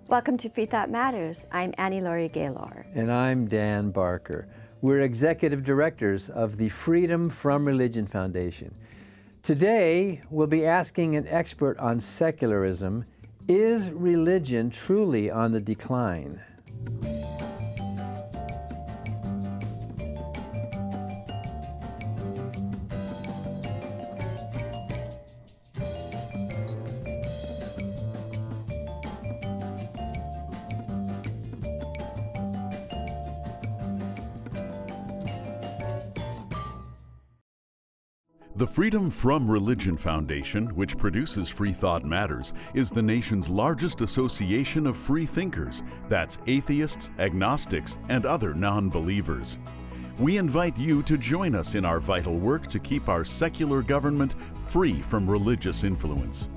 Welcome to Freethought Matters. I'm Annie Laurie Gaylor. And I'm Dan Barker. We're executive directors of the Freedom from Religion Foundation. Today, we'll be asking an expert on secularism, is religion truly on the decline? The Freedom from Religion Foundation, which produces Freethought Matters, is the nation's largest association of free thinkers. That's atheists, agnostics, and other non-believers. We invite you to join us in our vital work to keep our secular government free from religious influence.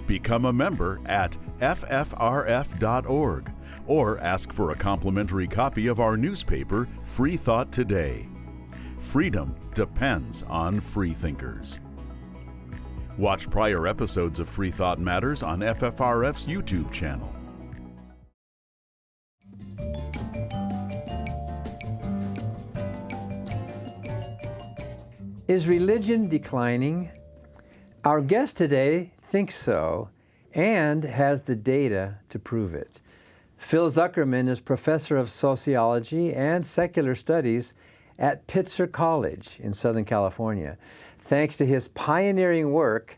Become a member at ffrf.org or ask for a complimentary copy of our newspaper, Freethought Today. Freedom depends on freethinkers. Watch prior episodes of Freethought Matters on FFRF's YouTube channel. Is religion declining? Our guest today thinks so and has the data to prove it. Phil Zuckerman is professor of sociology and secular studies at Pitzer College in Southern California. Thanks to his pioneering work,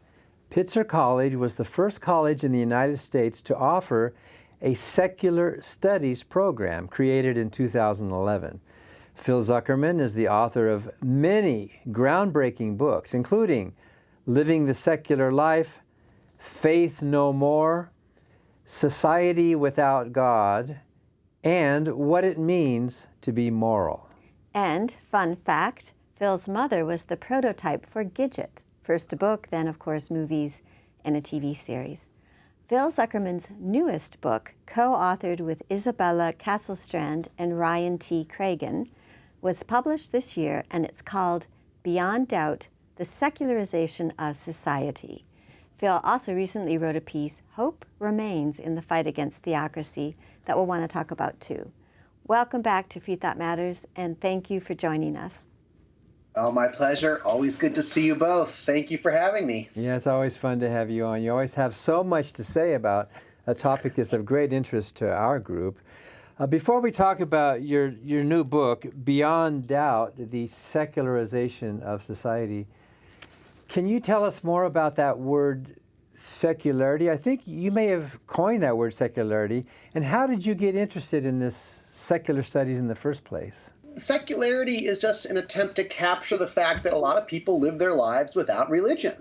Pitzer College was the first college in the United States to offer a secular studies program created in 2011. Phil Zuckerman is the author of many groundbreaking books, including Living the Secular Life, Faith No More, Society Without God, and What It Means to Be Moral. And, fun fact, Phil's mother was the prototype for Gidget. First a book, then, of course, movies and a TV series. Phil Zuckerman's newest book, co-authored with Isabella Casselstrand and Ryan T. Cragen, was published this year, and it's called Beyond Doubt, The Secularization of Society. Phil also recently wrote a piece, Hope Remains in the Fight Against Theocracy, that we'll want to talk about too. Welcome back to Freethought Matters, and thank you for joining us. Oh, my pleasure. Always good to see you both. Thank you for having me. Yeah, it's always fun to have you on. You always have so much to say about a topic that's of great interest to our group. Before we talk about your new book, Beyond Doubt, The Secularization of Society, can you tell us more about that word secularity? I think you may have coined that word secularity. And how did you get interested in this secular studies in the first place? Secularity is just an attempt to capture the fact that a lot of people live their lives without religion.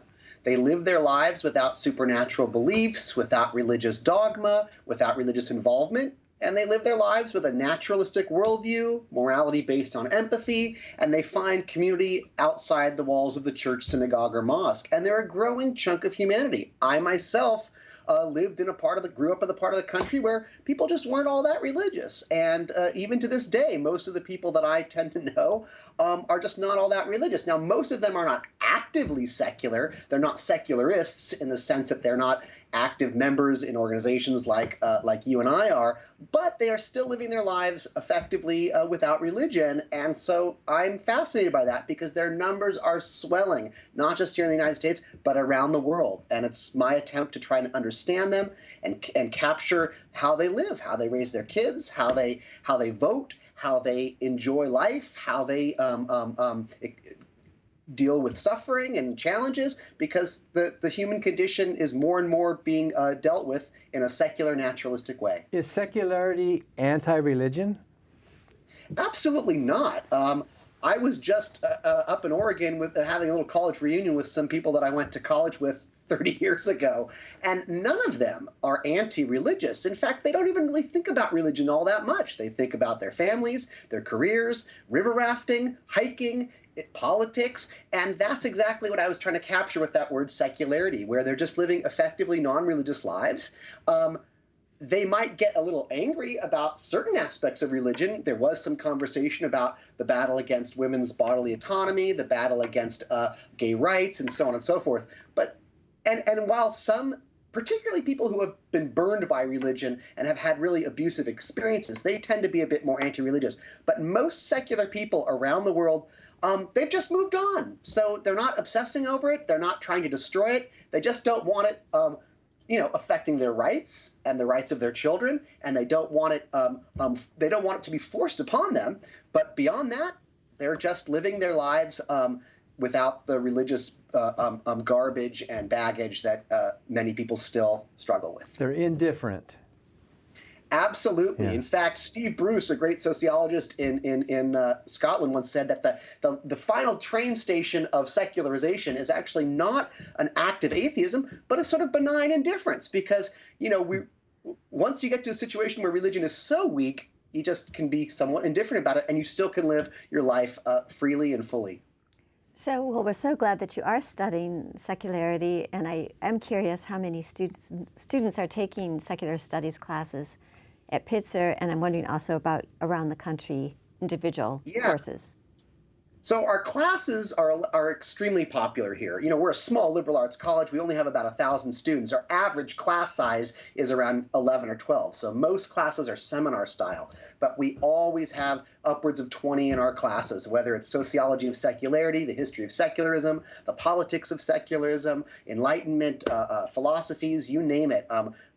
They live their lives without supernatural beliefs, without religious dogma, without religious involvement, and they live their lives with a naturalistic worldview, morality based on empathy, and they find community outside the walls of the church, synagogue, or mosque. And they're a growing chunk of humanity. I myself grew up in the part of the country where people just weren't all that religious. And even to this day, most of the people that I tend to know are just not all that religious. Now, most of them are not actively secular. They're not secularists in the sense that they're not active members in organizations like you and I are, but they are still living their lives effectively without religion. And so I'm fascinated by that because their numbers are swelling, not just here in the United States, but around the world. And it's my attempt to try and understand them and capture how they live, how they raise their kids, how they vote, how they enjoy life, how they deal with suffering and challenges, because the human condition is more and more being dealt with in a secular, naturalistic way. Is secularity anti-religion? Absolutely not. I was just up in Oregon with having a little college reunion with some people that I went to college with 30 years ago, and none of them are anti-religious. In fact, they don't even really think about religion all that much. They think about their families, their careers, river rafting, hiking, politics, and that's exactly what I was trying to capture with that word secularity, where they're just living effectively non-religious lives. They might get a little angry about certain aspects of religion. There was some conversation about the battle against women's bodily autonomy, the battle against gay rights, and so on and so forth. And while some particularly people who have been burned by religion and have had really abusive experiences, they tend to be a bit more anti-religious. But most secular people around the world, they've just moved on. So they're not obsessing over it. They're not trying to destroy it. They just don't want it, affecting their rights and the rights of their children. And they don't want it. They don't want it to be forced upon them. But beyond that, they're just living their lives without the religious garbage and baggage that many people still struggle with. They're indifferent. Absolutely. Yeah. In fact, Steve Bruce, a great sociologist in Scotland, once said that the final train station of secularization is actually not an act of atheism, but a sort of benign indifference. Because once you get to a situation where religion is so weak, you just can be somewhat indifferent about it, and you still can live your life freely and fully. So, well, we're so glad that you are studying secularity, and I am curious how many students are taking secular studies classes at Pitzer, and I'm wondering also about around the country individual courses. So our classes are extremely popular here. We're a small liberal arts college. We only have about 1,000 students. Our average class size is around 11 or 12. So most classes are seminar style, but we always have upwards of 20 in our classes, whether it's sociology of secularity, the history of secularism, the politics of secularism, enlightenment, philosophies, you name it.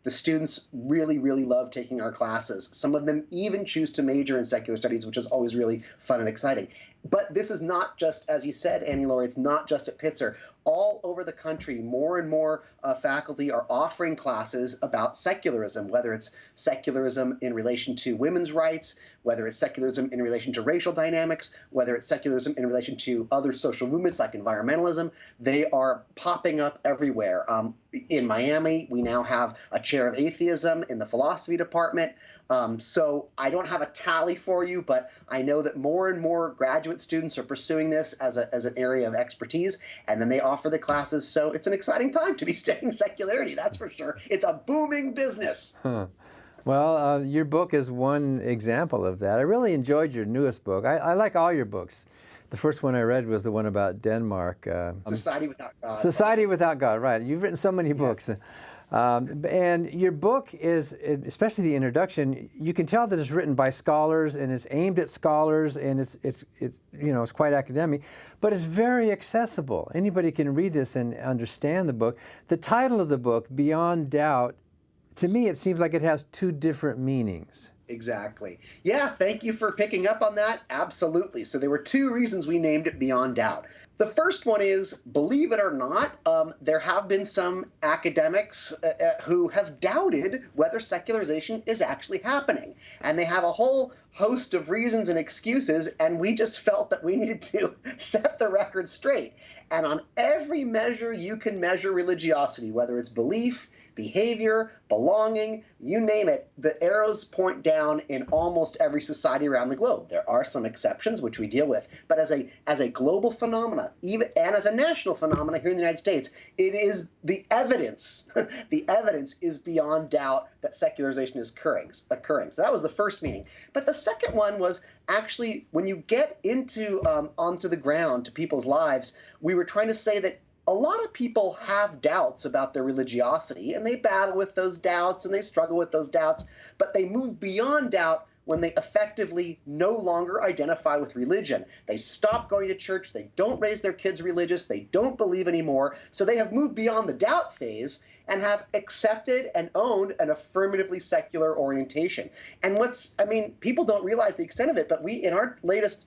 The students really, really love taking our classes. Some of them even choose to major in secular studies, which is always really fun and exciting. But this is not just, as you said, Annie-Laurie, it's not just at Pitzer. All over the country, more and more faculty are offering classes about secularism, whether it's secularism in relation to women's rights, whether it's secularism in relation to racial dynamics, whether it's secularism in relation to other social movements like environmentalism. They are popping up everywhere. In Miami, we now have a chair of atheism in the philosophy department. So I don't have a tally for you, but I know that more and more graduate students are pursuing this as an area of expertise, and then they offer the classes. So it's an exciting time to be studying secularity, that's for sure. It's a booming business. Huh. Well, your book is one example of that. I really enjoyed your newest book. I like all your books. The first one I read was the one about Denmark. Society Without God. Society Without God, right. You've written so many books. And your book is, especially the introduction, you can tell that it's written by scholars and it's aimed at scholars, and it's quite academic, but it's very accessible. Anybody can read this and understand the book. The title of the book, Beyond Doubt, to me it seems like it has two different meanings. Exactly. Yeah, thank you for picking up on that. Absolutely. So there were two reasons we named it Beyond Doubt. The first one is, believe it or not, there have been some academics who have doubted whether secularization is actually happening. And they have a whole host of reasons and excuses, and we just felt that we needed to set the record straight. And on every measure you can measure religiosity, whether it's belief, behavior, belonging, you name it, the arrows point down in almost every society around the globe. There are some exceptions, which we deal with, but as a global phenomena, even and as a national phenomena here in the United States, it is the evidence. The evidence is beyond doubt that secularization is occurring. So that was the first meaning. But the second one was actually when you get into onto the ground to people's lives, we were trying to say that a lot of people have doubts about their religiosity, and they battle with those doubts and they struggle with those doubts, but they move beyond doubt when they effectively no longer identify with religion. They stop going to church, they don't raise their kids religious, they don't believe anymore, so they have moved beyond the doubt phase and have accepted and owned an affirmatively secular orientation. And people don't realize the extent of it, but we, in our latest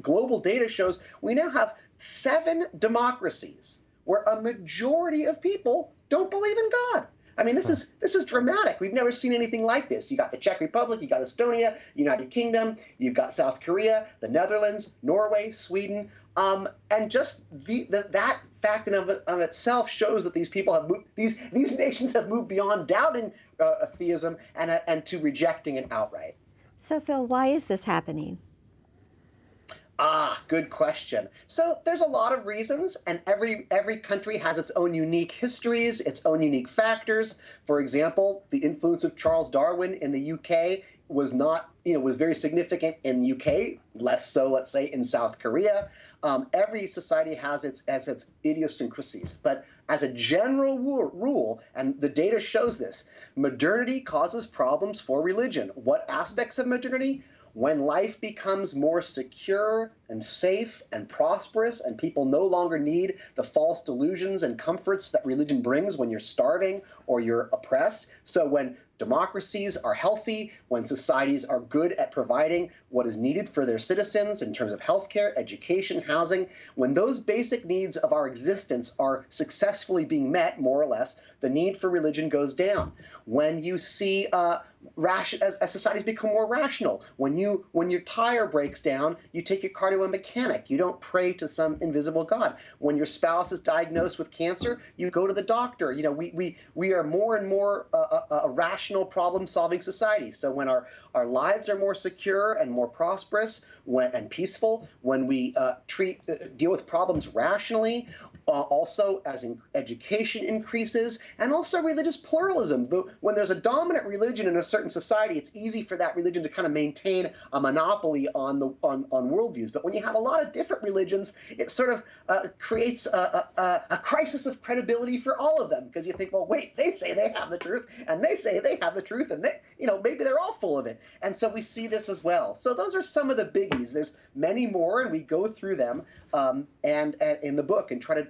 global data shows, we now have 7 democracies where a majority of people don't believe in God. I mean, this is dramatic. We've never seen anything like this. You got the Czech Republic, you got Estonia, United Kingdom, you've got South Korea, the Netherlands, Norway, Sweden, and just that fact in of itself shows that these people have moved. These nations have moved beyond doubting theism and to rejecting it outright. So, Phil, why is this happening? Good question. So there's a lot of reasons, and every country has its own unique histories, its own unique factors. For example, the influence of Charles Darwin in the UK was very significant in the UK, less so, let's say, in South Korea. Every society has its idiosyncrasies. But as a general rule, and the data shows this, modernity causes problems for religion. What aspects of modernity? When life becomes more secure and safe and prosperous, and people no longer need the false delusions and comforts that religion brings when you're starving or you're oppressed. So when democracies are healthy, when societies are good at providing what is needed for their citizens in terms of healthcare, education, housing, when those basic needs of our existence are successfully being met, more or less, the need for religion goes down. When you see as societies become more rational, when your tire breaks down, you take your car to a mechanic. You don't pray to some invisible God. When your spouse is diagnosed with cancer, you go to the doctor. You know, we are more and more a rational, problem-solving society. So when our lives are more secure and more prosperous and peaceful, when we deal with problems rationally, also as education increases, and also religious pluralism. When there's a dominant religion in a certain society, it's easy for that religion to kind of maintain a monopoly on worldviews. But when you have a lot of different religions, it sort of creates a crisis of credibility for all of them, because you think, well, wait, they say they have the truth, and they say they have the truth, and maybe they're all full of it. And so we see this as well. So those are some of the biggies. There's many more, and we go through them and in the book and try to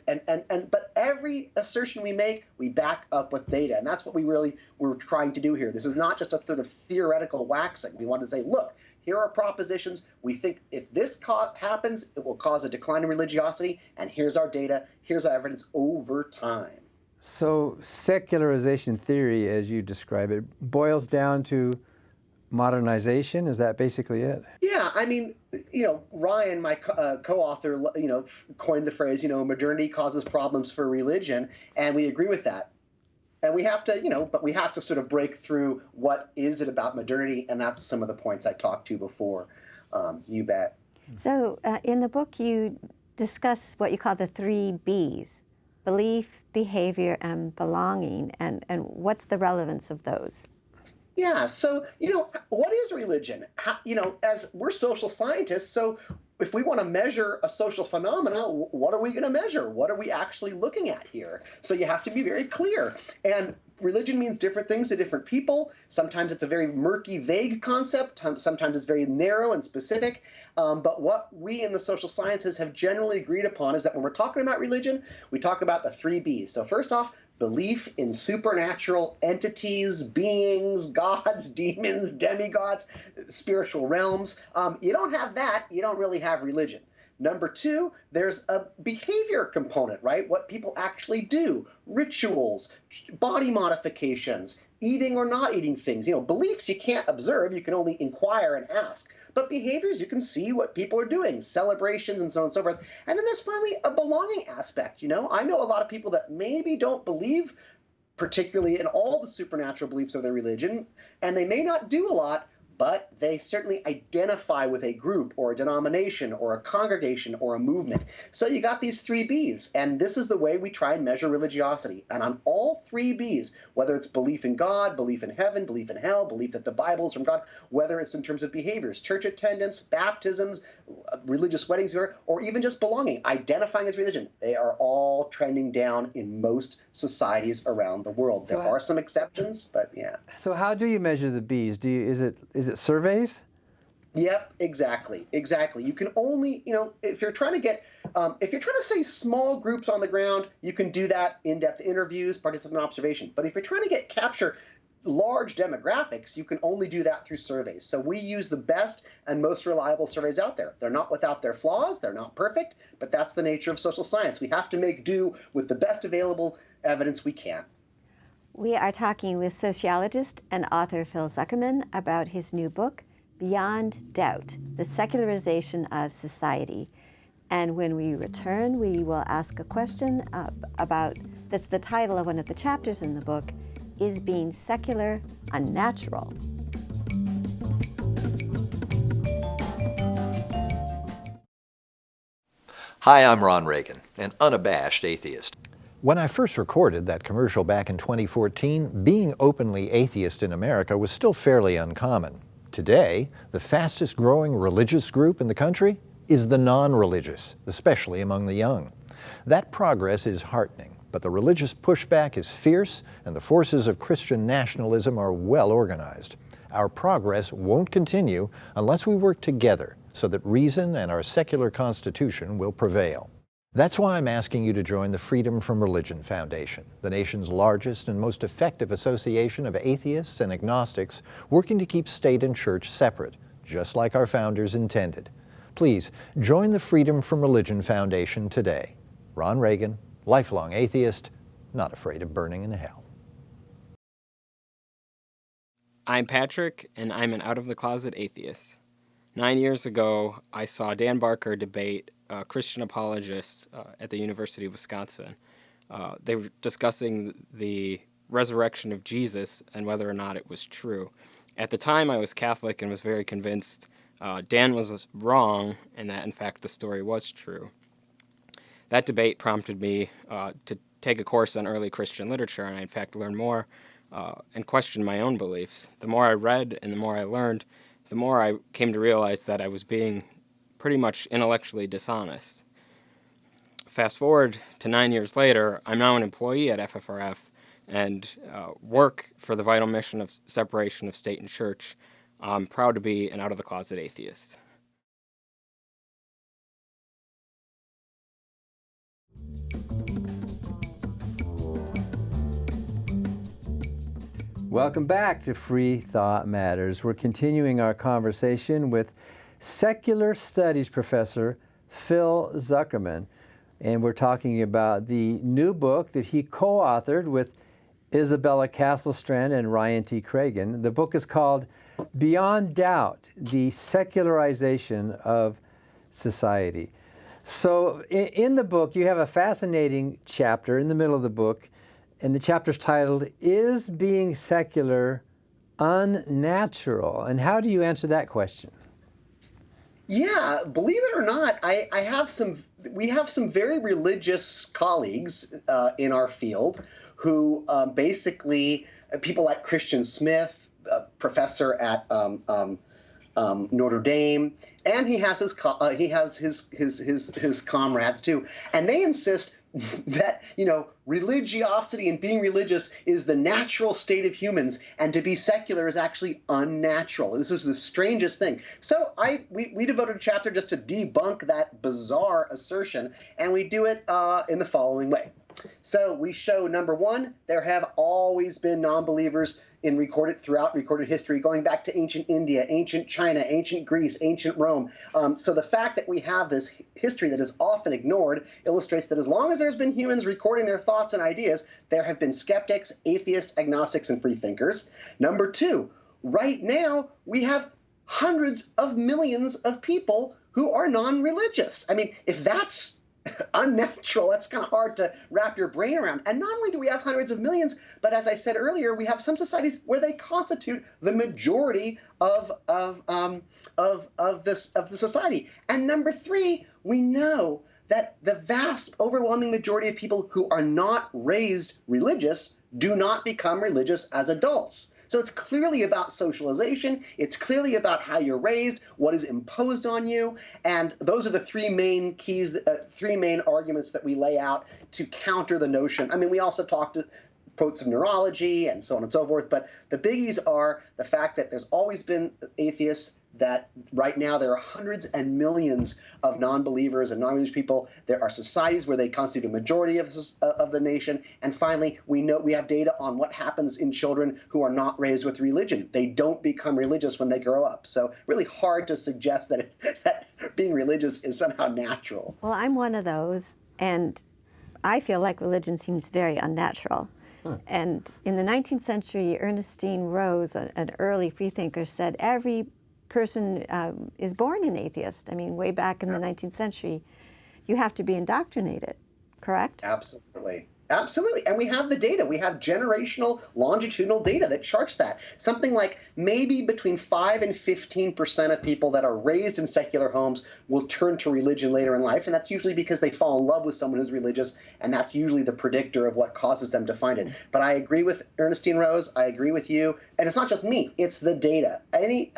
but every assertion we make, we back up with data, and that's what we're trying to do here. This is not just a sort of theoretical waxing. We want to say, look, here are propositions. We think if this happens, it will cause a decline in religiosity, and here's our data, here's our evidence over time. So secularization theory, as you describe it, boils down to modernization. Is that basically it? Yeah, I mean, Ryan, my co-author, coined the phrase, modernity causes problems for religion, and we agree with that. And we have to, but we have to sort of break through what is it about modernity, and that's some of the points I talked to before. You bet. So in the book, you discuss what you call the 3 B's: belief, behavior, and belonging. And what's the relevance of those? Yeah, so, what is religion? As we're social scientists, so if we want to measure a social phenomena, what are we going to measure? What are we actually looking at here? So you have to be very clear. And religion means different things to different people. Sometimes it's a very murky, vague concept. Sometimes it's very narrow and specific. But what we in the social sciences have generally agreed upon is that when we're talking about religion, we talk about the 3 B's. So first off, belief in supernatural entities, beings, gods, demons, demigods, spiritual realms. You don't have that, you don't really have religion. Number 2, there's a behavior component, right? What people actually do, rituals, body modifications, eating or not eating things. Beliefs you can't observe, you can only inquire and ask. But behaviors, you can see what people are doing, celebrations and so on and so forth. And then there's finally a belonging aspect. I know a lot of people that maybe don't believe particularly in all the supernatural beliefs of their religion, and they may not do a lot, but they certainly identify with a group or a denomination or a congregation or a movement. So you got these 3 B's, and this is the way we try and measure religiosity. And on all 3 B's, whether it's belief in God, belief in heaven, belief in hell, belief that the Bible is from God, whether it's in terms of behaviors, church attendance, baptisms, religious weddings, or even just belonging, identifying as religion, they are all trending down in most societies around the world. There are some exceptions, but yeah. So how do you measure the B's? Is it surveys? Yep, exactly. You can only, if you're trying to say small groups on the ground, you can do that in-depth interviews, participant observation. But if you're trying to capture large demographics, you can only do that through surveys. So we use the best and most reliable surveys out there. They're not without their flaws, they're not perfect, but that's the nature of social science. We have to make do with the best available evidence we can. We are talking with sociologist and author Phil Zuckerman about his new book, Beyond Doubt, The Secularization of Society. And when we return, we will ask a question that's the title of one of the chapters in the book, Is Being Secular Unnatural? Hi, I'm Ron Reagan, an unabashed atheist. When I first recorded that commercial back in 2014, being openly atheist in America was still fairly uncommon. Today, the fastest growing religious group in the country is the non-religious, especially among the young. That progress is heartening, But the religious pushback is fierce, and the forces of Christian nationalism are well organized. Our progress won't continue unless we work together so that reason and our secular constitution will prevail. That's why I'm asking you to join the Freedom from Religion Foundation, the nation's largest and most effective association of atheists and agnostics working to keep state and church separate, just like our founders intended. Please join the Freedom from Religion Foundation today. Ron Reagan, lifelong atheist, not afraid of burning in hell. I'm Patrick, and I'm an out-of-the-closet atheist. 9 years ago, I saw Dan Barker debate Christian apologists at the University of Wisconsin. They were discussing the resurrection of Jesus and whether or not it was true. At the time, I was Catholic and was very convinced Dan was wrong and that, in fact, the story was true. That debate prompted me to take a course on early Christian literature, and I, in fact, learned more and questioned my own beliefs. The more I read and the more I learned, the more I came to realize that I was being pretty much intellectually dishonest. Fast forward to 9 years later, I'm now an employee at FFRF and work for the vital mission of separation of state and church. I'm proud to be an out-of-the-closet atheist. Welcome back to Freethought Matters. We're continuing our conversation with secular studies professor Phil Zuckerman, and we're talking about the new book that he co-authored with Isabella Castlestrand and Ryan T. Cragen. The book is called Beyond Doubt, The Secularization of Society. So in the book, you have a fascinating chapter in the middle of the book, and the chapter's titled, Is Being Secular Unnatural? And how do you answer that question? Yeah, believe it or not, we have some very religious colleagues in our field who basically, people like Christian Smith, professor at Notre Dame, and he has his comrades too, and they insist that, religiosity and being religious is the natural state of humans, and to be secular is actually unnatural. This is the strangest thing. So we devoted a chapter just to debunk that bizarre assertion, and we do it in the following way. So we show, number one, there have always been non-believers throughout recorded history, going back to ancient India, ancient China, ancient Greece, ancient Rome. So the fact that we have this history that is often ignored illustrates that as long as there's been humans recording their thoughts and ideas, there have been skeptics, atheists, agnostics, and freethinkers. Number two, right now we have hundreds of millions of people who are non-religious. I mean, if that's unnatural, that's kind of hard to wrap your brain around. And not only do we have hundreds of millions, but as I said earlier, we have some societies where they constitute the majority of the society. And number three, we know that the vast overwhelming majority of people who are not raised religious do not become religious as adults. So it's clearly about socialization. It's clearly about how you're raised, what is imposed on you. And those are the three main keys, three main arguments that we lay out to counter the notion. I mean, we also talked to quotes of neurology and so on and so forth. But the biggies are the fact that there's always been atheists, that right now there are hundreds and millions of non-believers and non-religious people. There are societies where they constitute a majority of the nation. And finally, we have data on what happens in children who are not raised with religion. They don't become religious when they grow up. So really hard to suggest that that being religious is somehow natural. Well, I'm one of those, and I feel like religion seems very unnatural. And in the 19th century, Ernestine Rose, an early freethinker, said every person is born an atheist. I mean, way back in the 19th century, you have to be indoctrinated, correct? Absolutely. Absolutely. And we have the data. We have generational longitudinal data that charts that. Something like maybe between 5 and 15% of people that are raised in secular homes will turn to religion later in life. And that's usually because they fall in love with someone who's religious. And that's usually the predictor of what causes them to find it. But I agree with Ernestine Rose. I agree with you. And it's not just me. It's the data.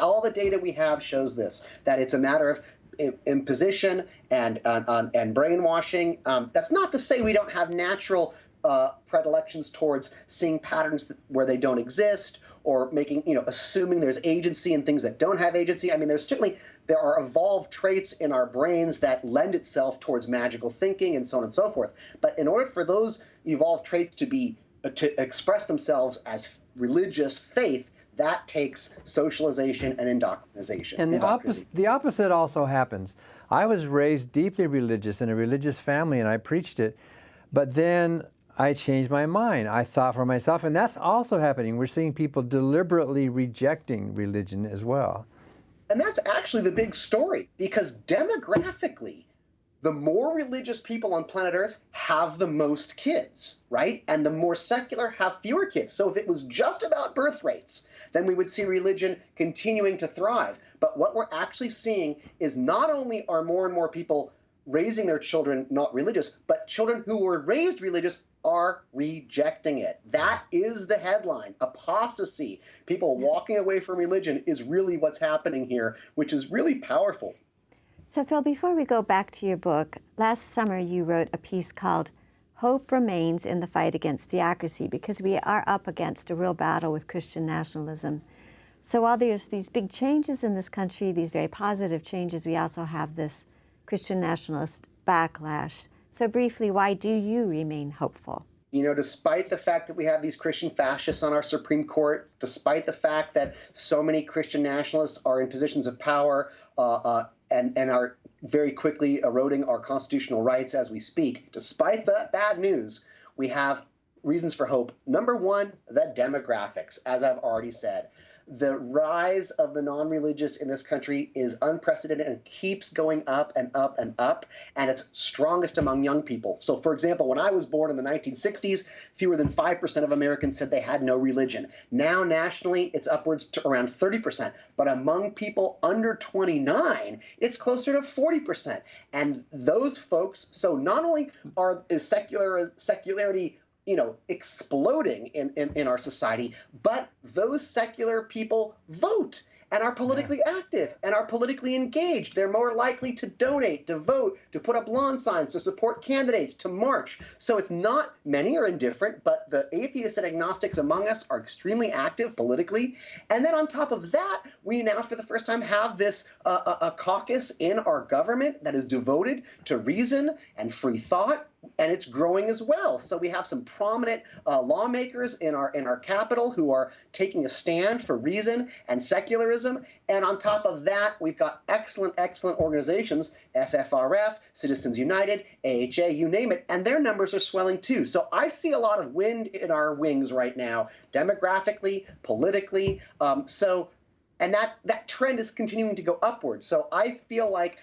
All the data we have shows this, that it's a matter of imposition and brainwashing. That's not to say we don't have natural predilections towards seeing patterns where they don't exist, or making, assuming there's agency in things that don't have agency. I mean, there are evolved traits in our brains that lend itself towards magical thinking and so on and so forth. But in order for those evolved traits to express themselves as religious faith, that takes socialization and indoctrination. And the opposite also happens. I was raised deeply religious in a religious family, and I preached it, but then I changed my mind. I thought for myself, and that's also happening. We're seeing people deliberately rejecting religion as well. And that's actually the big story, because demographically, the more religious people on planet Earth have the most kids, right? And the more secular have fewer kids. So if it was just about birth rates, then we would see religion continuing to thrive. But what we're actually seeing is not only are more and more people raising their children not religious, but children who were raised religious are rejecting it. That is the headline. Apostasy, people walking away from religion, is really what's happening here, which is really powerful. So, Phil, before we go back to your book, last summer you wrote a piece called Hope Remains in the Fight Against Theocracy, because we are up against a real battle with Christian nationalism. So while there's these big changes in this country, these very positive changes, we also have this Christian nationalist backlash. So briefly, why do you remain hopeful? Despite the fact that we have these Christian fascists on our Supreme Court, despite the fact that so many Christian nationalists are in positions of power and are very quickly eroding our constitutional rights as we speak, despite that bad news, we have reasons for hope. Number one, the demographics, as I've already said. The rise of the non-religious in this country is unprecedented and keeps going up and up and up, and it's strongest among young people. So, for example, when I was born in the 1960s, fewer than 5% of Americans said they had no religion. Now, nationally, it's upwards to around 30%, but among people under 29, it's closer to 40%. And those folks, so not only is secularity exploding in our society, but those secular people vote and are politically active and are politically engaged. They're more likely to donate, to vote, to put up lawn signs, to support candidates, to march. So it's not many are indifferent, but the atheists and agnostics among us are extremely active politically. And then on top of that, we now for the first time have this a caucus in our government that is devoted to reason and free thought, and it's growing as well. So we have some prominent lawmakers in our capital who are taking a stand for reason and secularism. And on top of that, we've got excellent organizations, FFRF, Citizens United, AHA, you name it, and their numbers are swelling too. So I see a lot of wind in our wings right now, demographically, politically. And that trend is continuing to go upward. So I feel like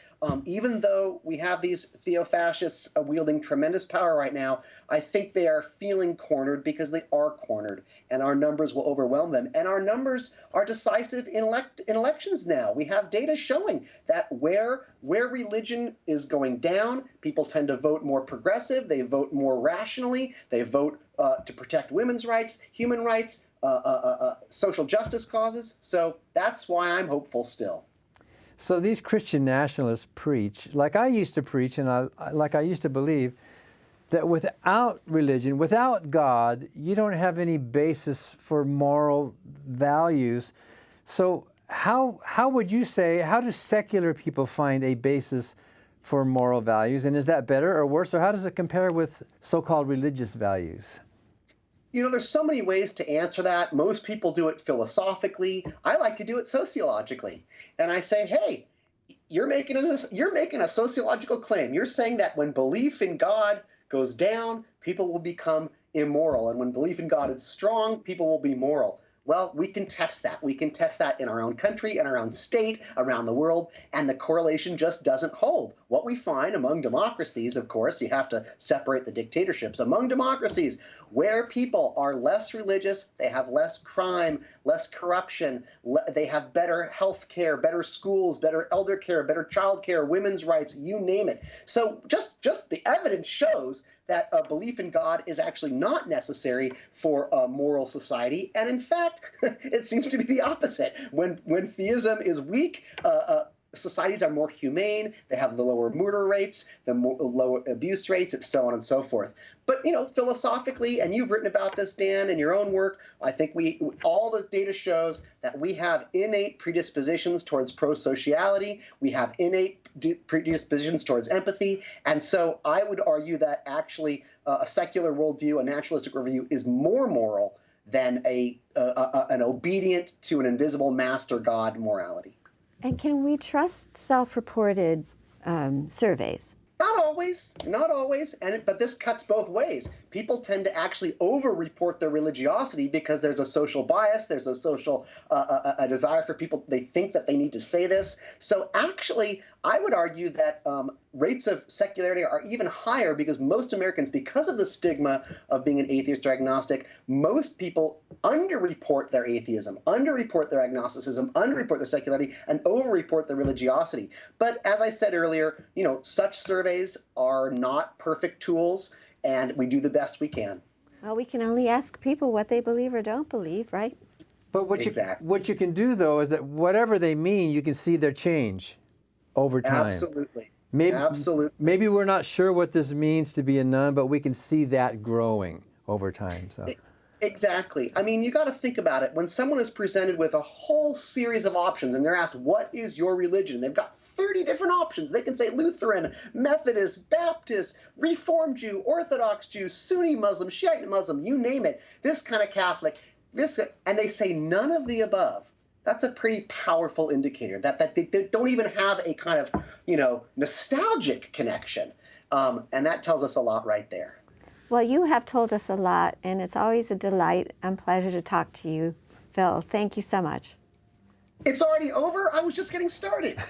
even though we have these theo-fascists wielding tremendous power right now, I think they are feeling cornered because they are cornered, and our numbers will overwhelm them. And our numbers are decisive in elections now. We have data showing that where religion is going down, people tend to vote more progressive, they vote more rationally, they vote to protect women's rights, human rights, social justice causes. So that's why I'm hopeful still. So these Christian nationalists preach, like I used to preach and I used to believe, that without religion, without God, you don't have any basis for moral values. So how would you say, how do secular people find a basis for moral values? And is that better or worse? Or how does it compare with so-called religious values? There's so many ways to answer that. Most people do it philosophically. I like to do it sociologically. And I say, hey, you're making a sociological claim. You're saying that when belief in God goes down, people will become immoral. And when belief in God is strong, people will be moral. Well, we can test that. We can test that in our own country, in our own state, around the world, and the correlation just doesn't hold. What we find among democracies, of course, you have to separate the dictatorships. Among democracies, where people are less religious, they have less crime, less corruption, they have better health care, better schools, better elder care, better child care, women's rights, you name it. So just the evidence shows that a belief in God is actually not necessary for a moral society. And in fact, it seems to be the opposite. When theism is weak, societies are more humane, they have the lower murder rates, the lower abuse rates, and so on and so forth. But, philosophically, and you've written about this, Dan, in your own work, I think all the data shows that we have innate predispositions towards pro-sociality, we have innate predispositions towards empathy, and so I would argue that actually a secular worldview, a naturalistic worldview, is more moral than an obedient to an invisible master god morality. And can we trust self-reported surveys? Not always, but this cuts both ways. People tend to actually over-report their religiosity because there's a social bias, there's a social a desire for people, they think that they need to say this. So actually, I would argue that rates of secularity are even higher because most Americans, because of the stigma of being an atheist or agnostic, most people underreport their atheism, underreport their agnosticism, underreport their secularity, and overreport their religiosity. But as I said earlier, such surveys are not perfect tools, and we do the best we can. Well, we can only ask people what they believe or don't believe, right? But what you can do, though, is that whatever they mean, you can see their change over time. Absolutely. Absolutely. Maybe we're not sure what this means to be a nun, but we can see that growing over time. So. Exactly. I mean, you got to think about it. When someone is presented with a whole series of options and they're asked, what is your religion? They've got 30 different options. They can say Lutheran, Methodist, Baptist, Reformed Jew, Orthodox Jew, Sunni Muslim, Shiite Muslim, you name it, this kind of Catholic, and they say none of the above. That's a pretty powerful indicator that they don't even have a kind of, nostalgic connection. And that tells us a lot right there. Well, you have told us a lot, and it's always a delight and pleasure to talk to you, Phil. Thank you so much. It's already over? I was just getting started.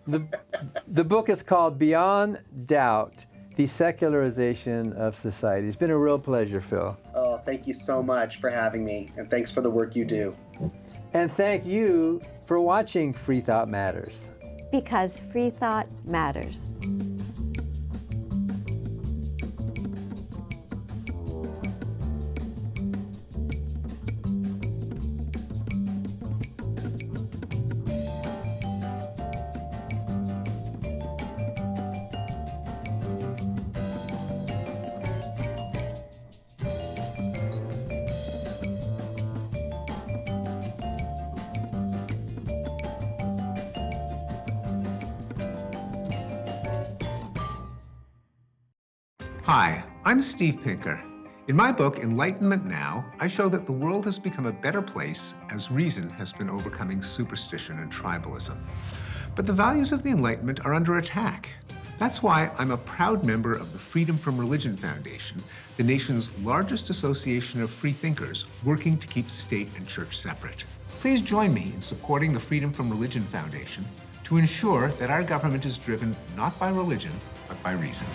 The book is called Beyond Doubt, The Secularization of Society. It's been a real pleasure, Phil. Oh, thank you so much for having me, and thanks for the work you do. And thank you for watching Freethought Matters. Because Freethought matters. Hi, I'm Steve Pinker. In my book, Enlightenment Now, I show that the world has become a better place as reason has been overcoming superstition and tribalism. But the values of the Enlightenment are under attack. That's why I'm a proud member of the Freedom from Religion Foundation, the nation's largest association of free thinkers working to keep state and church separate. Please join me in supporting the Freedom from Religion Foundation to ensure that our government is driven not by religion, but by reason.